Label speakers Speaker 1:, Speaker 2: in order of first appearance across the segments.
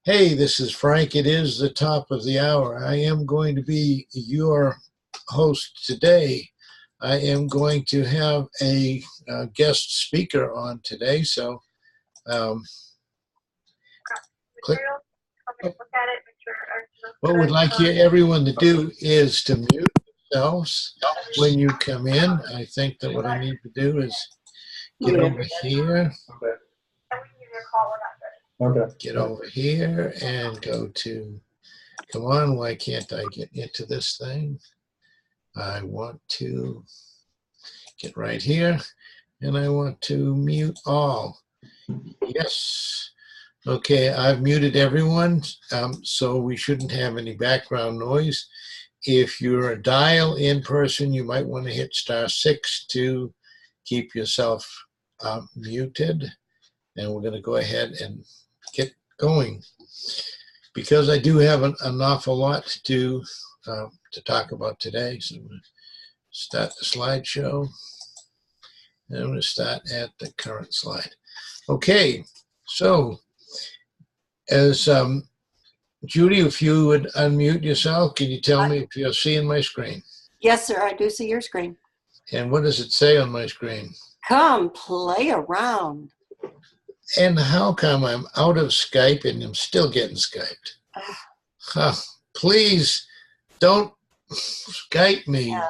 Speaker 1: Hey, this is Frank. It is the top of the hour. I am going to be your host today. I am going to have a guest speaker on today. So, um, click. What we'd like everyone to do is to mute themselves when you come in. I think that what I need to do is get over here.
Speaker 2: Okay.
Speaker 1: Get over here and go to, come on, why can't I get into this thing? I want to get right here and I want to mute all. Yes. Okay, I've muted everyone, so we shouldn't have any background noise. If you're a dial in person, you might want to hit *6 to keep yourself muted. And we're going to go ahead and get going. Because I do have an awful lot to talk about today, so I'm going to start the slideshow. And I'm going to start at the current slide. Okay, so as Judy, if you would unmute yourself, can you tell me if you're seeing my screen?
Speaker 3: Yes, sir, I do see your screen.
Speaker 1: And what does it say on my screen?
Speaker 3: Come play around.
Speaker 1: And how come I'm out of Skype and I'm still getting Skyped? Please don't Skype me.
Speaker 3: Yeah.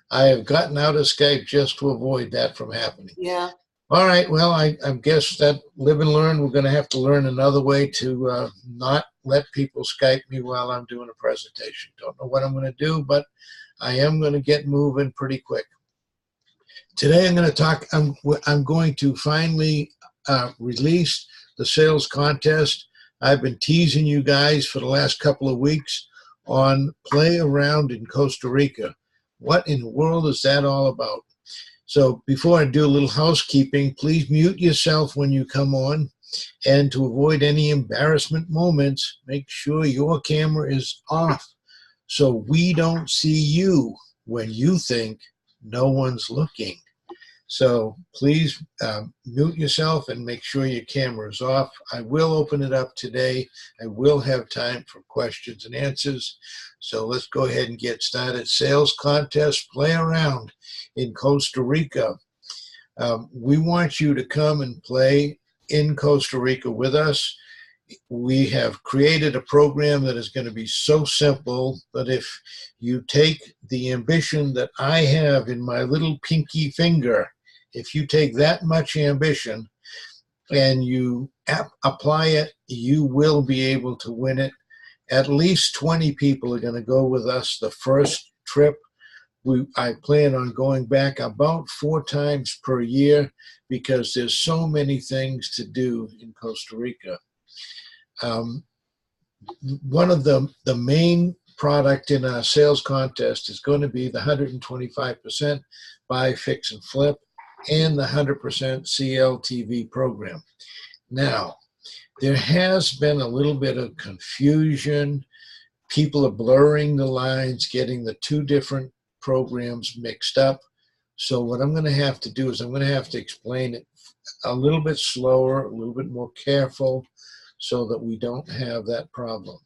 Speaker 1: I have gotten out of Skype just to avoid that from happening.
Speaker 3: Yeah.
Speaker 1: All right, well, I guess that live and learn. We're going to have to learn another way to not let people Skype me while I'm doing a presentation. Don't know what I'm going to do, but I am going to get moving pretty quick. Today I'm going to talk, I'm going to finally release the sales contest. I've been teasing you guys for the last couple of weeks on Play Around in Costa Rica. What in the world is that all about? So before I do a little housekeeping, please mute yourself when you come on. And to avoid any embarrassment moments, make sure your camera is off so we don't see you when you think no one's looking. So please mute yourself and make sure your camera is off. I will open it up today. I will have time for questions and answers. So let's go ahead and get started. Sales contest, Play Around in Costa Rica. We want you to come and play in Costa Rica with us. We have created a program that is going to be so simple that if you take the ambition that I have in my little pinky finger, if you take that much ambition and you apply it, you will be able to win it. At least 20 people are going to go with us the first trip. I plan on going back about 4 times per year because there's so many things to do in Costa Rica. One of the main product in our sales contest is going to be the 125% buy, fix, and flip and the 100% CLTV program. Now, there has been a little bit of confusion. People are blurring the lines, getting the 2 different programs mixed up. So what I'm going to have to do is I'm going to have to explain it a little bit slower, a little bit more careful, so that we don't have that problem.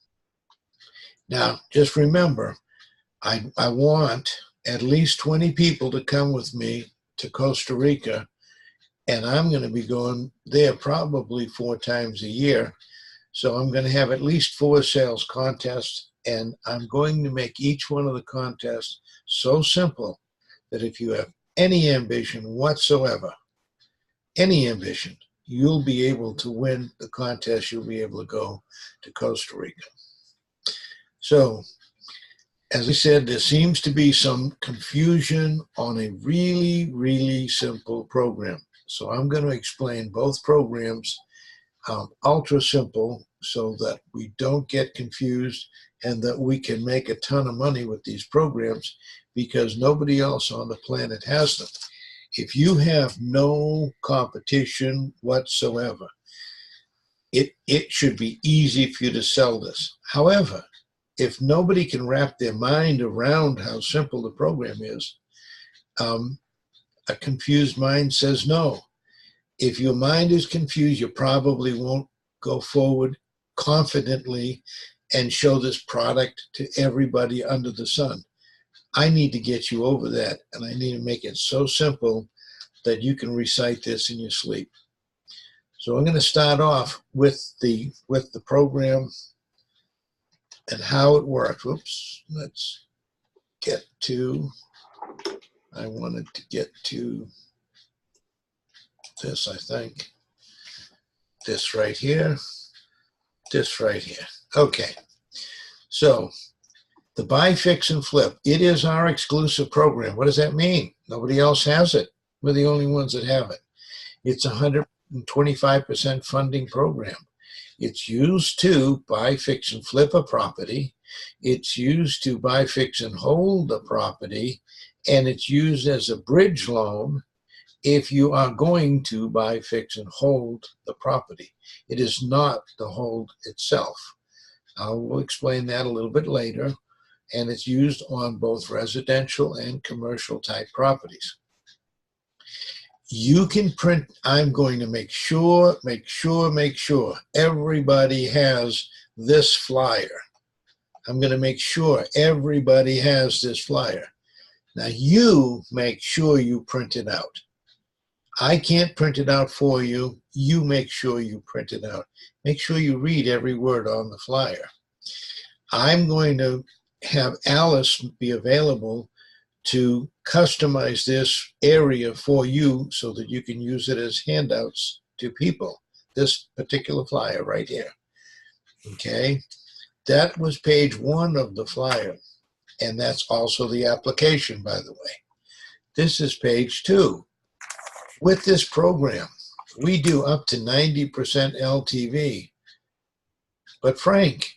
Speaker 1: Now, just remember, I want at least 20 people to come with me to Costa Rica, and I'm going to be going there probably 4 times a year. So I'm going to have at least 4 sales contests, and I'm going to make each one of the contests so simple that if you have any ambition whatsoever, any ambition, you'll be able to win the contest. You'll be able to go to Costa Rica. So, as I said, there seems to be some confusion on a really, really simple program. So I'm going to explain both programs ultra simple so that we don't get confused and that we can make a ton of money with these programs because nobody else on the planet has them. If you have no competition whatsoever, it should be easy for you to sell this. However, if nobody can wrap their mind around how simple the program is, a confused mind says no. If your mind is confused, you probably won't go forward confidently and show this product to everybody under the sun. I need to get you over that, and I need to make it so simple that you can recite this in your sleep. So I'm going to start off with the program and how it works. Whoops, let's get to, I wanted to get to this, I think. This right here, this right here. Okay, so the buy, fix, and flip, it is our exclusive program. What does that mean? Nobody else has it. We're the only ones that have it. It's a 125% funding program. It's used to buy, fix, and flip a property. It's used to buy, fix, and hold a property. And it's used as a bridge loan if you are going to buy, fix, and hold the property. It is not the hold itself. I will explain that a little bit later. And it's used on both residential and commercial type properties. You can print, I'm going to make sure everybody has this flyer. I'm going to make sure everybody has this flyer. Now you make sure you print it out. I can't print it out for you. You make sure you print it out. Make sure you read every word on the flyer. I'm going to have Alice be available to customize this area for you so that you can use it as handouts to people. This particular flyer right here. Okay, that was page 1 of the flyer, and that's also the application, by the way. This is page 2. With this program, we do up to 90% LTV. But Frank,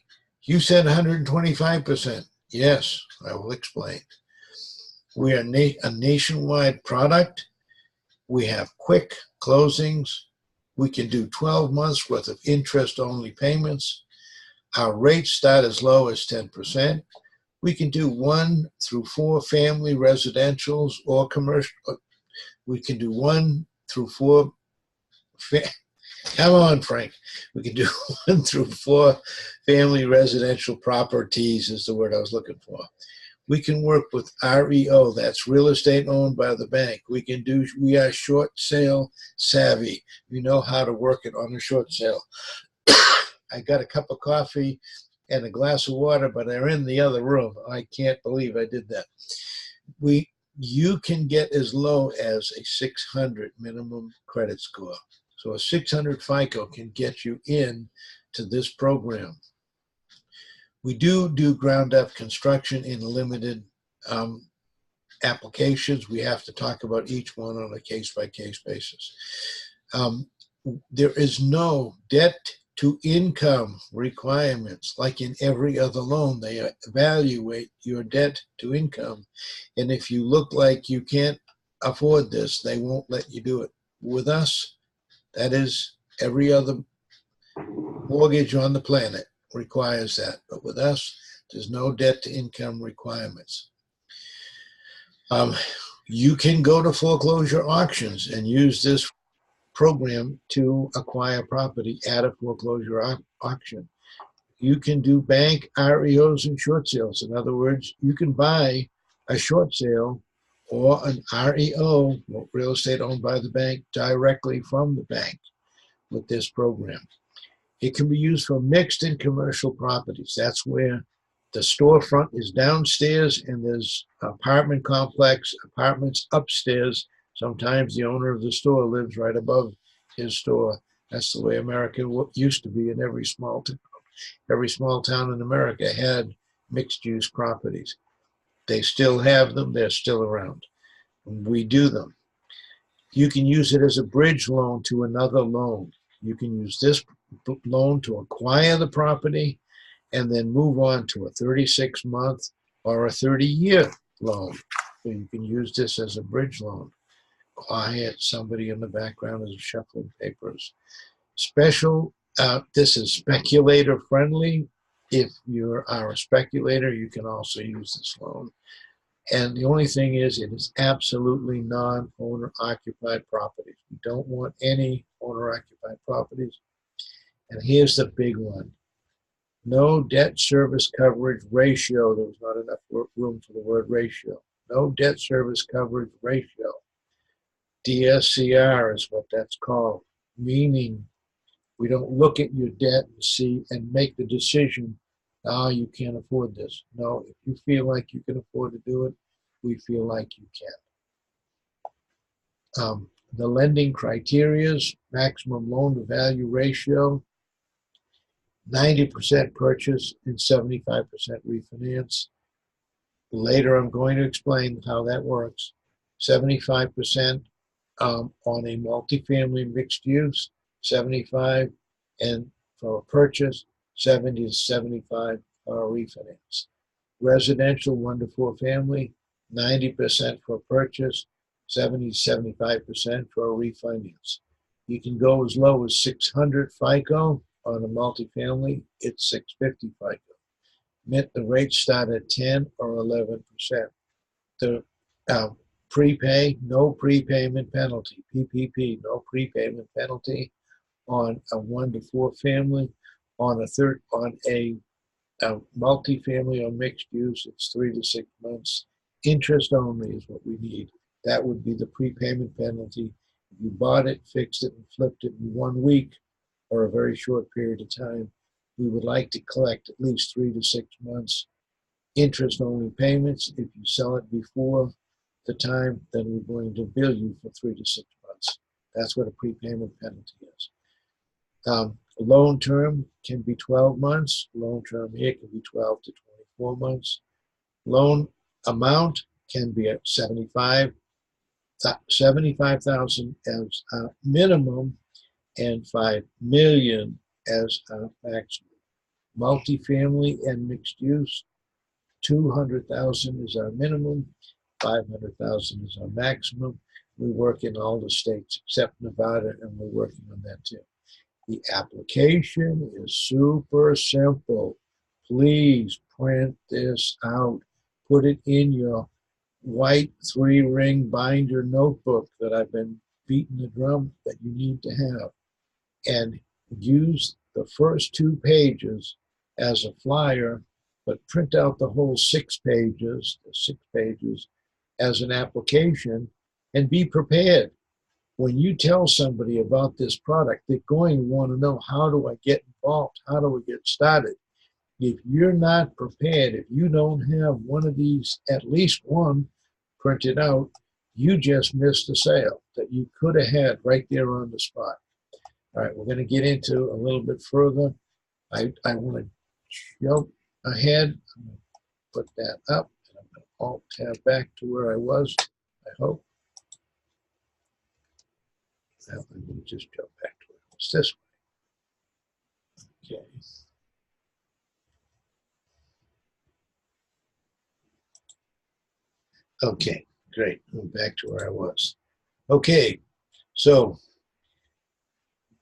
Speaker 1: you said 125%. Yes, I will explain. We are a nationwide product. We have quick closings. We can do 12 months worth of interest-only payments. Our rates start as low as 10%. We can do 1 through 4 family residentials or commercial. We can do 1 through 4. Come on, Frank. We can do 1 through 4 family residential properties is the word I was looking for. We can work with REO, that's real estate owned by the bank. We are short sale savvy. We know how to work it on a short sale. I got a cup of coffee and a glass of water, but they're in the other room. I can't believe I did that. You can get as low as a 600 minimum credit score. So a 600 FICO can get you in to this program. We do ground up construction in limited applications. We have to talk about each one on a case-by-case basis. There is no debt to income requirements. Like in every other loan, they evaluate your debt to income. And if you look like you can't afford this, they won't let you do it. With us, that is, every other mortgage on the planet requires that. But with us, there's no debt to income requirements. You can go to foreclosure auctions and use this program to acquire property at a foreclosure auction. You can do bank REOs and short sales. In other words, you can buy a short sale or an REO, real estate owned by the bank, directly from the bank with this program. It can be used for mixed and commercial properties. That's where the storefront is downstairs and there's apartment complex, apartments upstairs. Sometimes the owner of the store lives right above his store. That's the way America used to be in every small town. Every small town in America had mixed-use properties. They still have them. They're still around. We do them. You can use it as a bridge loan to another loan. You can use this loan to acquire the property and then move on to a 36-month or a 30-year loan. So you can use this as a bridge loan. Quiet, somebody in the background is shuffling papers. Special, this is speculator friendly. If you are a speculator, you can also use this loan. And the only thing is, it is absolutely non-owner occupied properties. We don't want any owner occupied properties. And here's the big one. No debt service coverage ratio. There was not enough room for the word ratio. No debt service coverage ratio. DSCR is what that's called, meaning we don't look at your debt and see and make the decision, oh, you can't afford this. No, if you feel like you can afford to do it, we feel like you can. The lending criterias, maximum loan to value ratio, 90% purchase and 75% refinance. Later, I'm going to explain how that works. 75% on a multifamily mixed use, 75 and for a purchase, 70 to 75 for a refinance. Residential 1 to 4 family, 90% for purchase, 70 to 75% for a refinance. You can go as low as 600 FICO on a multifamily. It's 650 FICO. The rates start at 10 or 11%. The prepay, no prepayment penalty. PPP, no prepayment penalty on a 1 to 4 family. On a multifamily or mixed use, it's 3 to 6 months. Interest only is what we need. That would be the prepayment penalty. If you bought it, fixed it, and flipped it in 1 week or a very short period of time, we would like to collect at least 3 to 6 months interest only payments. If you sell it before the time, then we're going to bill you for 3 to 6 months. That's what a prepayment penalty is. Loan term can be 12 months. Loan term here can be 12 to 24 months. Loan amount can be at 75,000 as a minimum and 5 million as a maximum. Multifamily and mixed use, 200,000 is our minimum, 500,000 is our maximum. We work in all the states except Nevada, and we're working on that too. The application is super simple. Please print this out. Put it in your white 3-ring binder notebook that I've been beating the drum that you need to have. And use the first 2 pages as a flyer, but print out the whole 6 pages, as an application, and be prepared. When you tell somebody about this product, they're going to want to know, how do I get involved? How do I get started? If you're not prepared, if you don't have one of these, at least one, printed out, you just missed a sale that you could have had right there on the spot. All right, we're going to get into a little bit further. I want to jump ahead. I'm going to put that up, and I'm going to Alt-Tab back to where I was, I hope. Now I'm going to just jump back to where it was this way. Okay. Okay, great. I'm back to where I was. Okay, so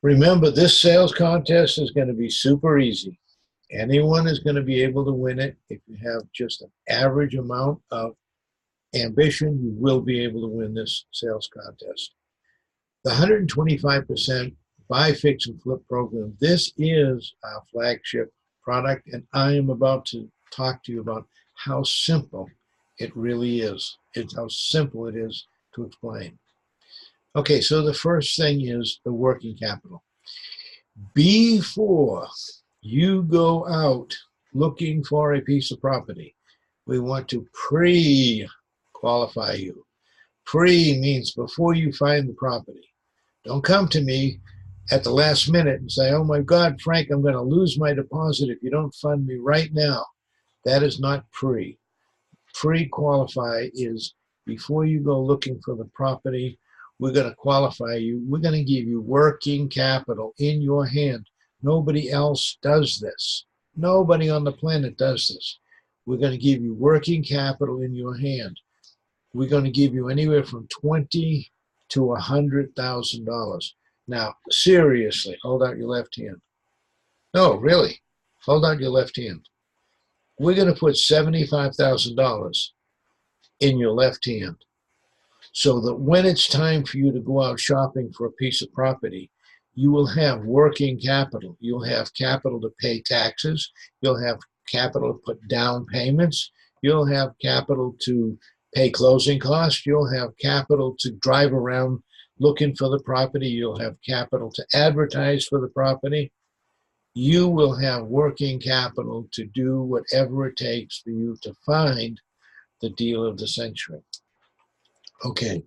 Speaker 1: remember, this sales contest is going to be super easy. Anyone is going to be able to win it. If you have just an average amount of ambition, you will be able to win this sales contest. The 125% buy, fix, and flip program, this is our flagship product, and I am about to talk to you about how simple it really is. It's how simple it is to explain. Okay, so the first thing is the working capital. Before you go out looking for a piece of property, we want to pre-qualify you. Pre means before you find the property. Don't come to me at the last minute and say, oh my God, Frank, I'm going to lose my deposit if you don't fund me right now. That is not pre. Pre-qualify is before you go looking for the property, we're going to qualify you. We're going to give you working capital in your hand. Nobody else does this. Nobody on the planet does this. We're going to give you working capital in your hand. We're going to give you anywhere from $20,000 to $100,000. Now, seriously, hold out your left hand. No, really, hold out your left hand. We're going to put $75,000 in your left hand, so that when it's time for you to go out shopping for a piece of property, you will have working capital. You'll have capital to pay taxes. You'll have capital to put down payments. You'll have capital to pay closing costs. You'll have capital to drive around looking for the property. You'll have capital to advertise for the property. You will have working capital to do whatever it takes for you to find the deal of the century. Okay,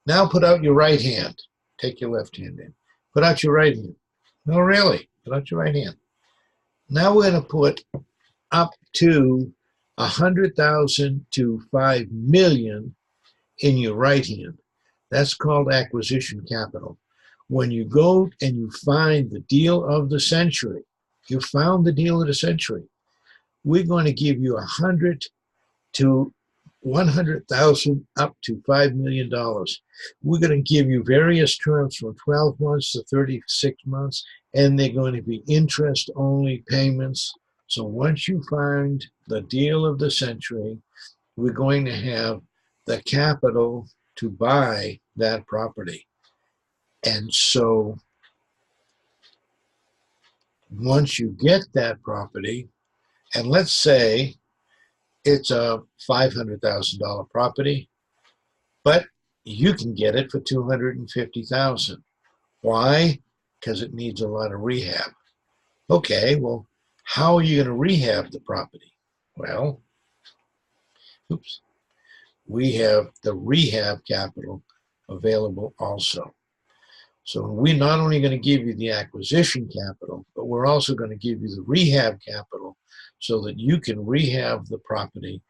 Speaker 1: now put out your right hand. Take your left hand in. Put out your right hand. No, really, put out your right hand. Now we're going to put up to 100,000 to 5 million in your right hand. That's called acquisition capital. When you go and you find the deal of the century, you found the deal of the century, we're going to give you 100 to 100,000 up to $5 million. We're going to give you various terms from 12 months to 36 months, and they're going to be interest-only payments. So once you find the deal of the century, we're going to have the capital to buy that property. And so once you get that property, and let's say it's a $500,000 property, but you can get it for $250,000. Why? Because it needs a lot of rehab. Okay, well, how are you going to rehab the property? Well, we have the rehab capital available also. So we're not only going to give you the acquisition capital, but we're also going to give you the rehab capital so that you can rehab the property,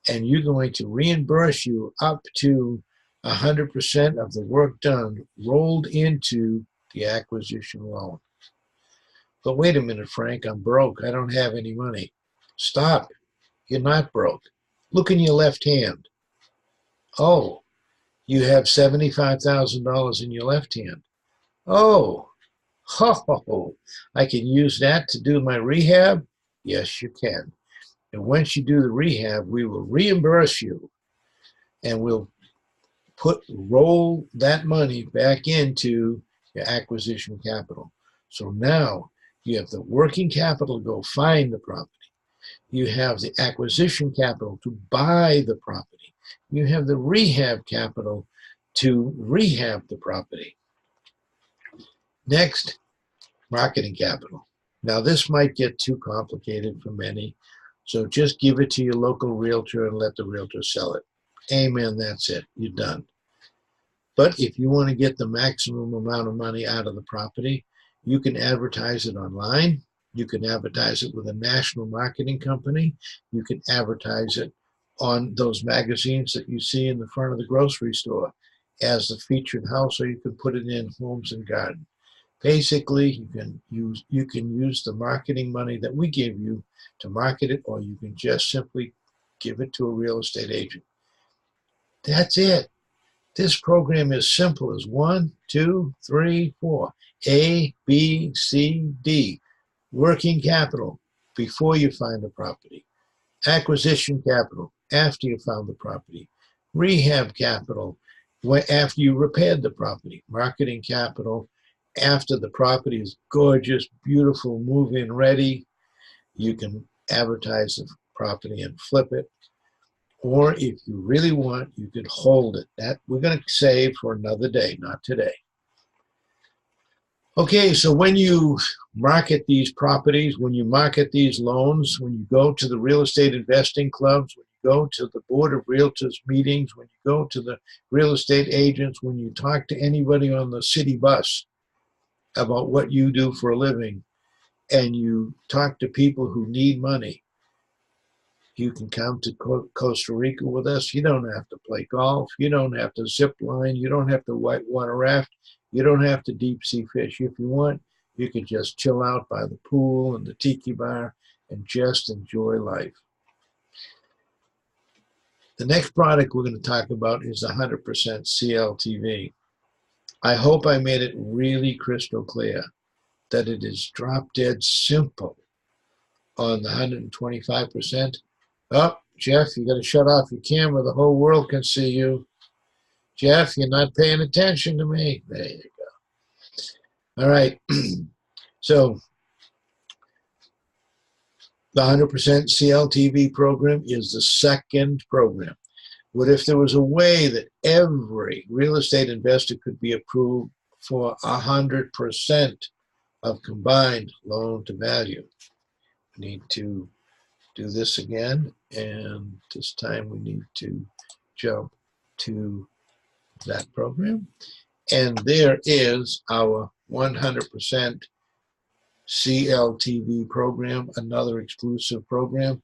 Speaker 1: and you're going to reimburse you up to 100% of the work done rolled into the acquisition loan. But wait a minute, Frank, I'm broke. I don't have any money. Stop. You're not broke. Look in your left hand. Oh, you have $75,000 in your left hand. Oh, I can use that to do my rehab? Yes, you can. And once you do the rehab, we will reimburse you, and we'll roll that money back into your acquisition capital. So now you have the working capital to go find the property. You have the acquisition capital to buy the property. You have the rehab capital to rehab the property. Next, marketing capital. Now, this might get too complicated for many, so just give it to your local realtor and let the realtor sell it. Amen, that's it. You're done. But if you want to get the maximum amount of money out of the property, you can advertise it online. You can advertise it with a national marketing company. You can advertise it on those magazines that you see in the front of the grocery store as the featured house, or you can put it in Homes and Garden. Basically, you can use the marketing money that we give you to market it, or you can just simply give it to a real estate agent. That's it. This program is simple as 1, 2, 3, 4. A, B, C, D. Working capital before you find the property. Acquisition capital after you found the property. Rehab capital after you repaired the property. Marketing capital after the property is gorgeous, beautiful, move-in ready. You can advertise the property and flip it. Or if you really want, you could hold it. That we're going to save for another day, not today. Okay, so when you market these properties, when you market these loans, when you go to the real estate investing clubs, when you go to the board of realtors meetings, when you go to the real estate agents, when you talk to anybody on the city bus about what you do for a living, and you talk to people who need money, you can come to Costa Rica with us. You don't have to play golf. You don't have to zip line. You don't have to whitewater raft. You don't have to deep sea fish. If you want, you can just chill out by the pool and the tiki bar and just enjoy life. The next product we're going to talk about is 100% CLTV. I hope I made it really crystal clear that it is drop dead simple on the 125%. Oh, Jeff, you got to shut off your camera. The whole world can see you. Jeff, you're not paying attention to me. There you All right. So the 100% CLTV program is the second program. What if there was a way that every real estate investor could be approved for 100% of combined loan to value? We need to do this again, and this time we need to jump to that program. And there is our 100% CLTV program, another exclusive program.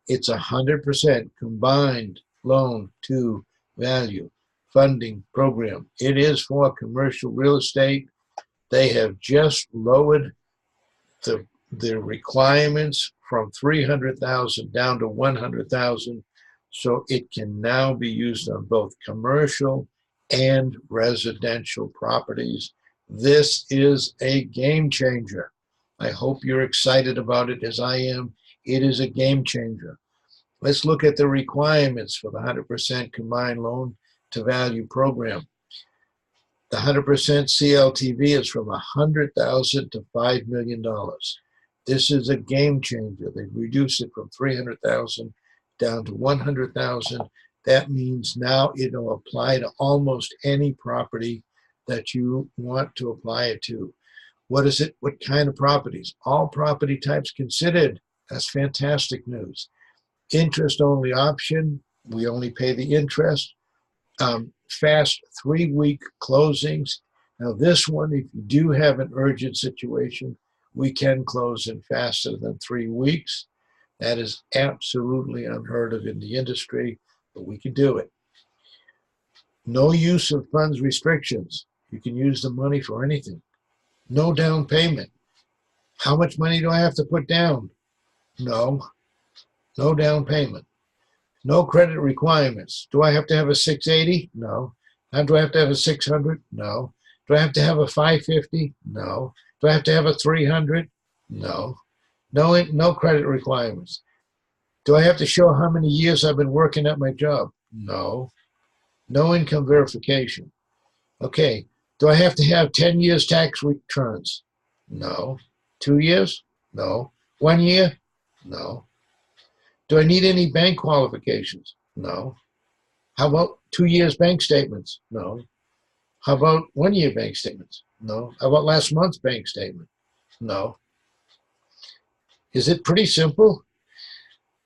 Speaker 1: It's 100% combined loan to value funding program. It is for commercial real estate. They have just lowered the requirements from 300,000 down to 100,000, so it can now be used on both commercial and residential properties. This is a game changer. I hope you're excited about it as I am. It is a game changer. Let's look at the requirements for the 100% combined loan to value program. The 100% CLTV is from $100,000 to $5 million. This is a game changer. They've reduced it from 300,000 down to 100,000. That means now it'll apply to almost any property that you want to apply it to. What is it? What kind of properties? All property types considered. That's fantastic news. Interest only option. We only pay the interest. Fast 3-week closings. Now this one, if you do have an urgent situation, we can close in faster than 3 weeks. That is absolutely unheard of in the industry, but we can do it. No use of funds restrictions. You can use the money for anything. No down payment. How much money do I have to put down? No down payment. No credit requirements. Do I have to have a 680? No. Do I have to have a 600? No. Do I have to have a 550? No. Do I have to have a 300? No. No credit requirements. Do I have to show how many years I've been working at my job? No. No income verification. Okay. Do I have to have 10 years tax returns? No. 2 years? No. 1 year? No. Do I need any bank qualifications? No. How about 2 years bank statements? No. How about 1 year bank statements? No. How about last month's bank statement? No. Is it pretty simple?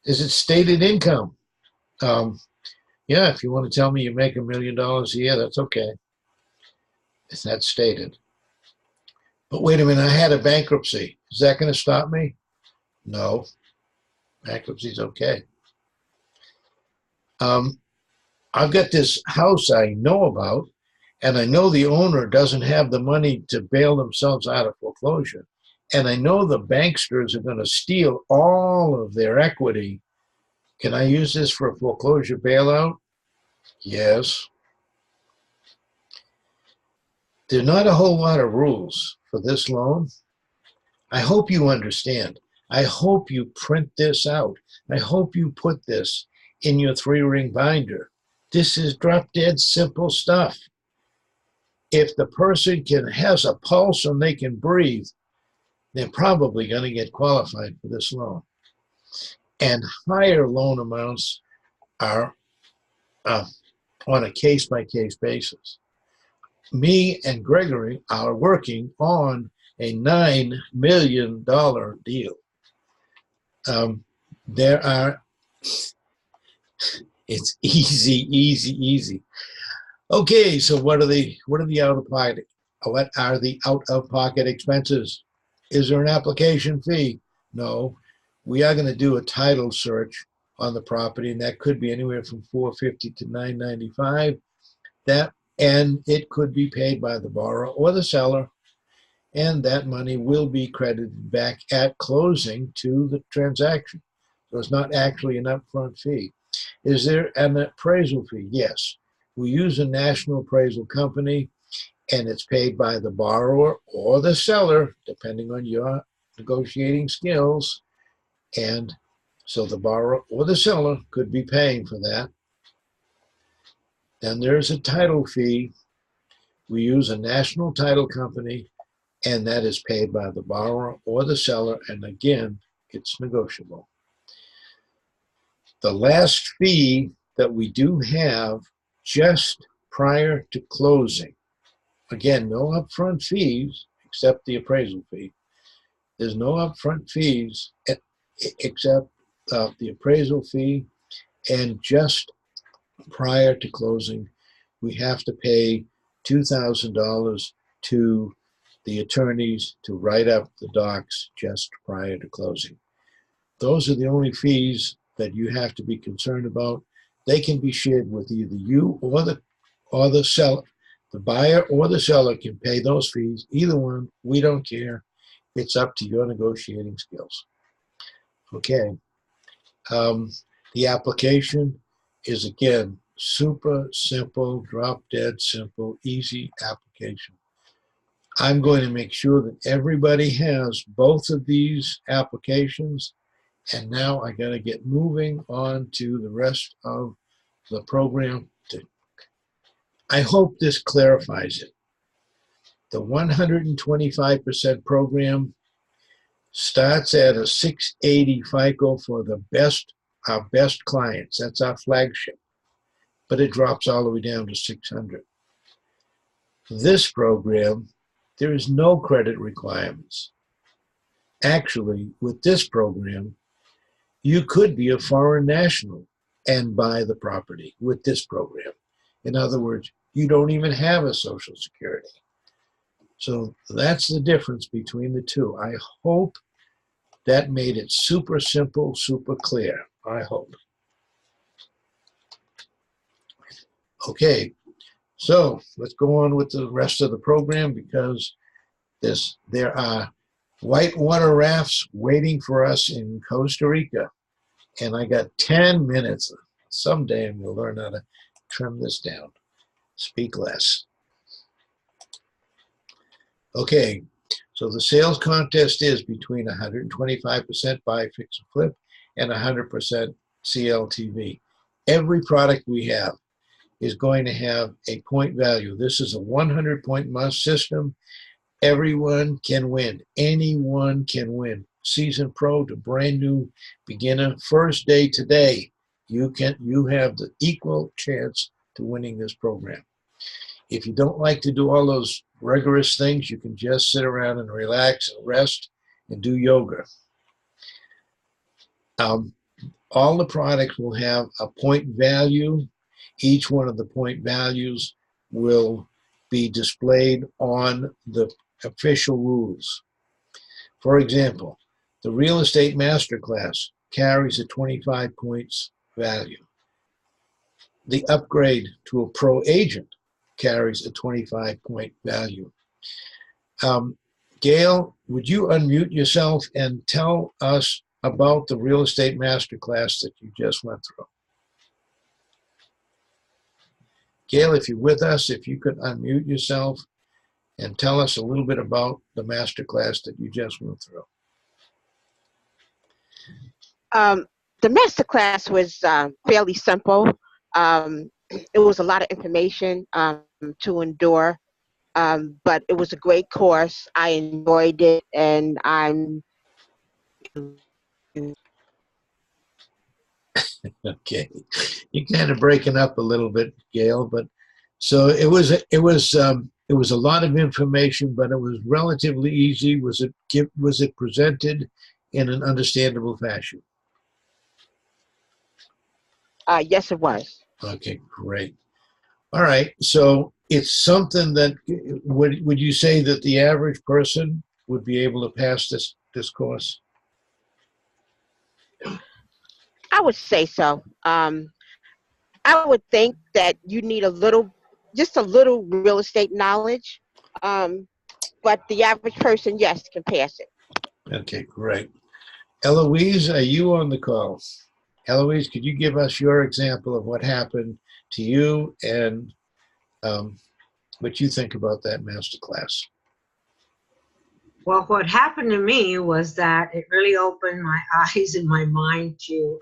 Speaker 1: Is it stated income? Yeah, if you want to tell me you make $1 million a year, that's okay. If that's stated. But wait a minute, I had a bankruptcy. Is that going to stop me? No. Bankruptcy's okay. I've got this house I know about, and I know the owner doesn't have the money to bail themselves out of foreclosure. And I know the banksters are going to steal all of their equity. Can I use this for a foreclosure bailout? Yes. There are not a whole lot of rules for this loan. I hope you understand. I hope you print this out. I hope you put this in your 3-ring binder. This is drop dead simple stuff. If the person has a pulse and they can breathe, they're probably going to get qualified for this loan. And higher loan amounts are on a case-by-case basis. Me and Gregory are working on a $9 million deal. It's easy. Okay, so what are the out-of-pocket expenses? Is there an application fee? No. We are going to do a title search on the property, and that could be anywhere from $450 to $995. And it could be paid by the borrower or the seller, and that money will be credited back at closing to the transaction. So it's not actually an upfront fee. Is there an appraisal fee? Yes. We use a national appraisal company, and it's paid by the borrower or the seller, depending on your negotiating skills. And so the borrower or the seller could be paying for that. Then there's a title fee. We use a national title company. and that is paid by the borrower or the seller, and again, it's negotiable. The last fee that we do have just prior to closing, again, no upfront fees except the appraisal fee. There's no upfront fees except the appraisal fee, and just prior to closing, we have to pay $2,000 to the attorneys to write up the docs just prior to closing. Those are the only fees that you have to be concerned about. They can be shared with either you or the seller. The buyer or the seller can pay those fees. Either one, we don't care. It's up to your negotiating skills. Okay. The application is, again, super simple, drop dead simple, easy application. I'm going to make sure that everybody has both of these applications, and now I got to get moving on to the rest of the program. I hope this clarifies it. The 125% program starts at a 680 FICO for our best clients. That's our flagship. But it drops all the way down to 600. This program, there is no credit requirements. Actually, with this program, you could be a foreign national and buy the property with this program. In other words, you don't even have a Social Security. So that's the difference between the two. I hope that made it super simple, super clear. I hope. Okay, so let's go on with the rest of the program, because there are whitewater rafts waiting for us in Costa Rica. And I got 10 minutes. Someday I'm going to learn how to trim this down. Speak less. Okay, so the sales contest is between 125% buy, fix, and flip and 100% CLTV. Every product we have is going to have a point value. This is a 100-point must system. Everyone can win. Anyone can win. Seasoned pro to brand new beginner. First day today, you have the equal chance to winning this program. If you don't like to do all those rigorous things, you can just sit around and relax and rest and do yoga. All the products will have a point value. Each one of the point values will be displayed on the official rules. For example, the Real Estate Masterclass carries a 25 points value. The upgrade to a pro agent carries a 25-point value. Gail, would you unmute yourself and tell us about the Real Estate Masterclass that you just went through? Gail, if you're with us, if you could unmute yourself and tell us a little bit about the masterclass that you just went through.
Speaker 2: The masterclass was fairly simple. It was a lot of information to endure, but it was a great course. I enjoyed it, and I'm
Speaker 1: Okay, you're kind of breaking up a little bit, Gail, but so it was a lot of information, but it was relatively easy. Was it presented in an understandable fashion?
Speaker 2: Yes, it was.
Speaker 1: Okay, great. All right, so it's something that would you say that the average person would be able to pass this course?
Speaker 2: I would say so. I would think that you need just a little real estate knowledge, but the average person, yes, can pass it.
Speaker 1: Okay, great. Eloise, are you on the call? Eloise, could you give us your example of what happened to you and what you think about that masterclass?
Speaker 4: Well, what happened to me was that it really opened my eyes and my mind to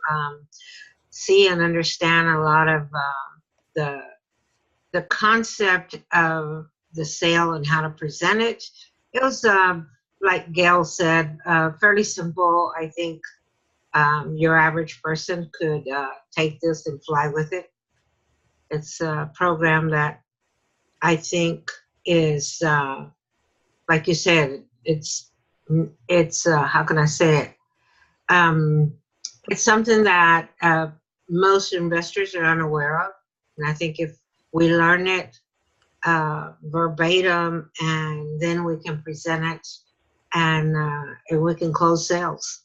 Speaker 4: see and understand a lot of the concept of the sale and how to present it, It was, like Gail said, fairly simple. I think your average person could take this and fly with it. It's a program that I think is, like you said, it's how can I say it? Um, it's something that most investors are unaware of, and I think if we learn it verbatim, and then we can present it, and we can close sales.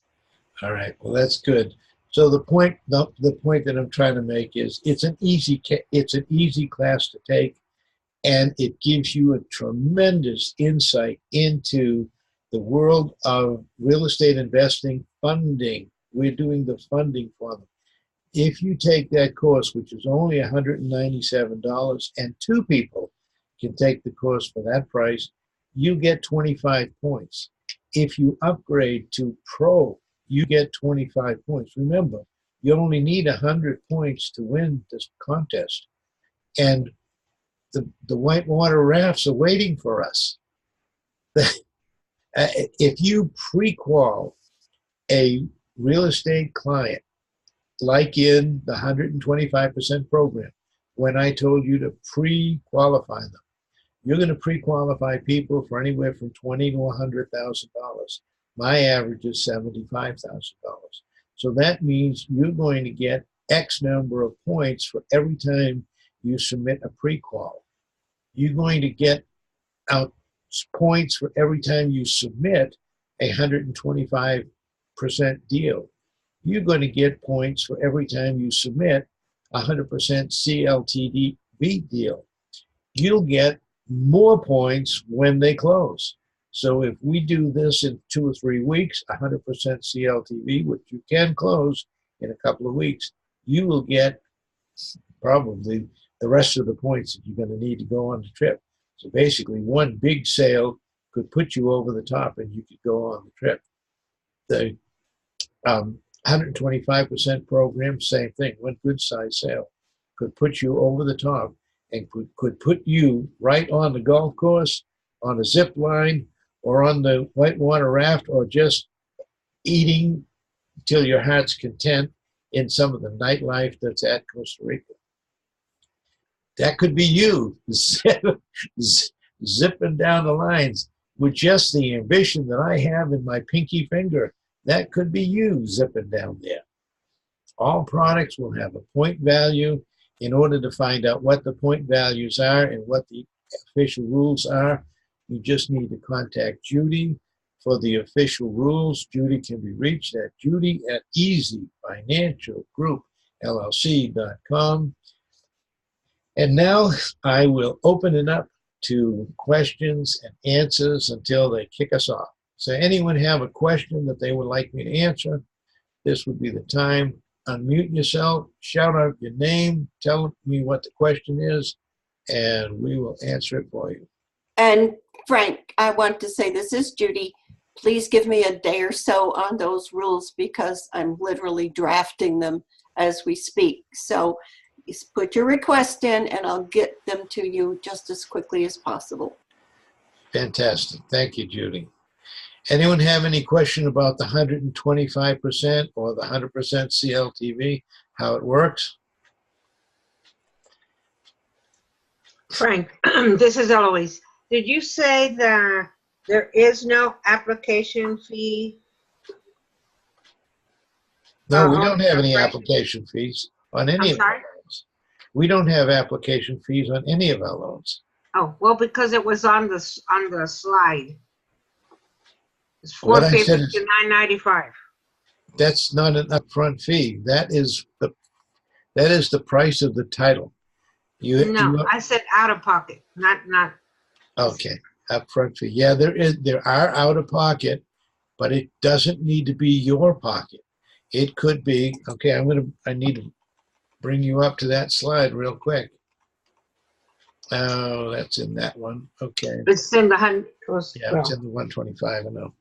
Speaker 1: All right. Well, that's good. So the point that I'm trying to make is it's an easy class to take, and it gives you a tremendous insight into the world of real estate investing funding. We're doing the funding for them. If you take that course, which is only $197, and two people can take the course for that price, you get 25 points. If you upgrade to Pro, you get 25 points. Remember, you only need 100 points to win this contest. And the whitewater rafts are waiting for us. If you pre-qual a real estate client, like in the 125% program, when I told you to pre-qualify them, you're going to pre-qualify people for anywhere from $20,000 to $100,000. My average is $75,000. So that means you're going to get X number of points for every time you submit a pre-qual. You're going to get out points for every time you submit a 125% deal. You're going to get points for every time you submit a 100% CLTV deal. You'll get more points when they close. So if we do this in 2 or 3 weeks, 100% CLTV, which you can close in a couple of weeks, you will get probably the rest of the points that you're going to need to go on the trip. So basically, one big sale could put you over the top and you could go on the trip. The 125% program, same thing. One good size sale could put you over the top and could put you right on the golf course, on a zip line, or on the whitewater raft, or just eating till your heart's content in some of the nightlife that's at Costa Rica. That could be you zipping down the lines with just the ambition that I have in my pinky finger. That could be you zipping down there. All products will have a point value. In order to find out what the point values are and what the official rules are, you just need to contact Judy for the official rules. Judy can be reached at judy@easyfinancialgroupllc.com. And now I will open it up to questions and answers until they kick us off. So anyone have a question that they would like me to answer, this would be the time. Unmute yourself, shout out your name, tell me what the question is, and we will answer it for you.
Speaker 3: And Frank, I want to say, this is Judy. Please give me a day or so on those rules because I'm literally drafting them as we speak. So put your request in and I'll get them to you just as quickly as possible.
Speaker 1: Fantastic. Thank you, Judy. Anyone have any question about the 125% or the 100% CLTV, how it works?
Speaker 4: Frank, this is Eloise. Did you say that there is no application fee?
Speaker 1: No, we don't have any application fees on any of our loans. We don't have application fees on any of our loans.
Speaker 4: Oh, well, because it was on the slide. It's $450 to $995.
Speaker 1: That's not an upfront fee. That is the price of the title.
Speaker 4: I said out of pocket, not.
Speaker 1: Okay, upfront fee. Yeah, there are out of pocket, but it doesn't need to be your pocket. It could be. Okay, I need to bring you up to that slide real quick. Oh, that's in that one. Okay.
Speaker 4: It's in the 100.
Speaker 1: Yeah, it's in the 125. I know.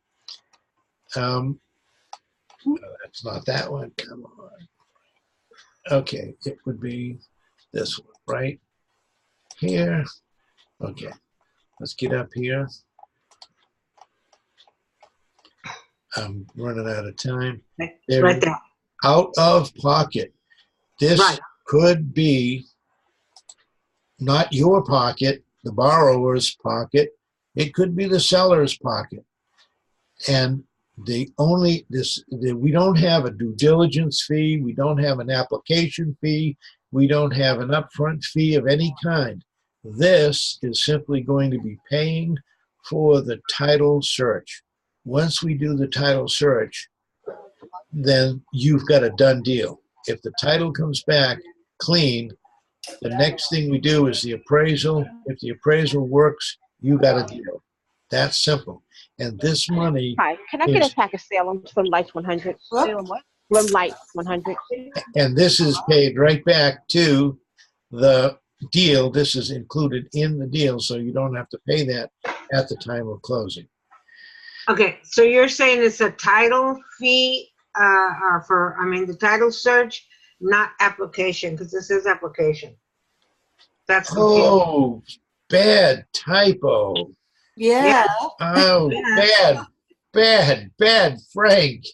Speaker 1: That's not that one. Come on. Okay, it would be this one right here. Okay, let's get up here. I'm running out of time.
Speaker 4: It's
Speaker 1: They're
Speaker 4: right there.
Speaker 1: out of pocket. This
Speaker 4: Right.
Speaker 1: could be not your pocket, the borrower's pocket. It could be the seller's pocket. And we don't have a due diligence fee. We don't have an application fee. We don't have an upfront fee of any kind. This is simply going to be paying for the title search. Once we do the title search, then you've got a done deal. If the title comes back clean, the next thing we do is the appraisal. If the appraisal works, you got a deal. That's simple. And this money
Speaker 2: Hi, can I get a pack of Salem Slim Lights 100?
Speaker 3: Salem
Speaker 2: what? Slim Light 100.
Speaker 1: and this is paid right back to the deal. This is included in the deal, so you don't have to pay that at the time of closing.
Speaker 4: Okay, so you're saying it's a title fee, the title search, not application, because this is application. That's confusing.
Speaker 1: Oh, bad typo.
Speaker 3: Yeah.
Speaker 1: Oh, bad, Frank.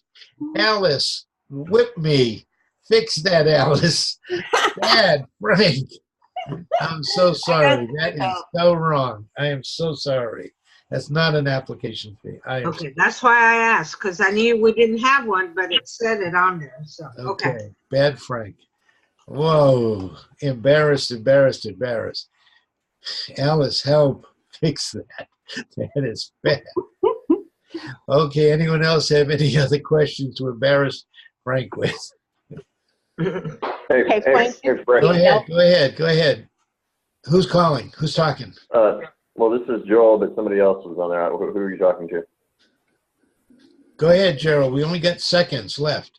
Speaker 1: Alice, whip me. Fix that, Alice. Bad, Frank. I'm so sorry. That is so wrong. I am so sorry. That's not an application fee.
Speaker 4: Okay, that's why I asked, because I knew we didn't have one, but it said it on there, so, okay.
Speaker 1: Okay, bad Frank. Whoa, embarrassed. Alice, help. Fix that. That is bad. Okay, anyone else have any other questions to embarrass Frank with?
Speaker 2: Hey, Frank.
Speaker 1: Go ahead. Who's calling? Who's talking?
Speaker 5: Well, this is Joel, but somebody else was on there. Who are you talking to?
Speaker 1: Go ahead, Gerald. We only got seconds left.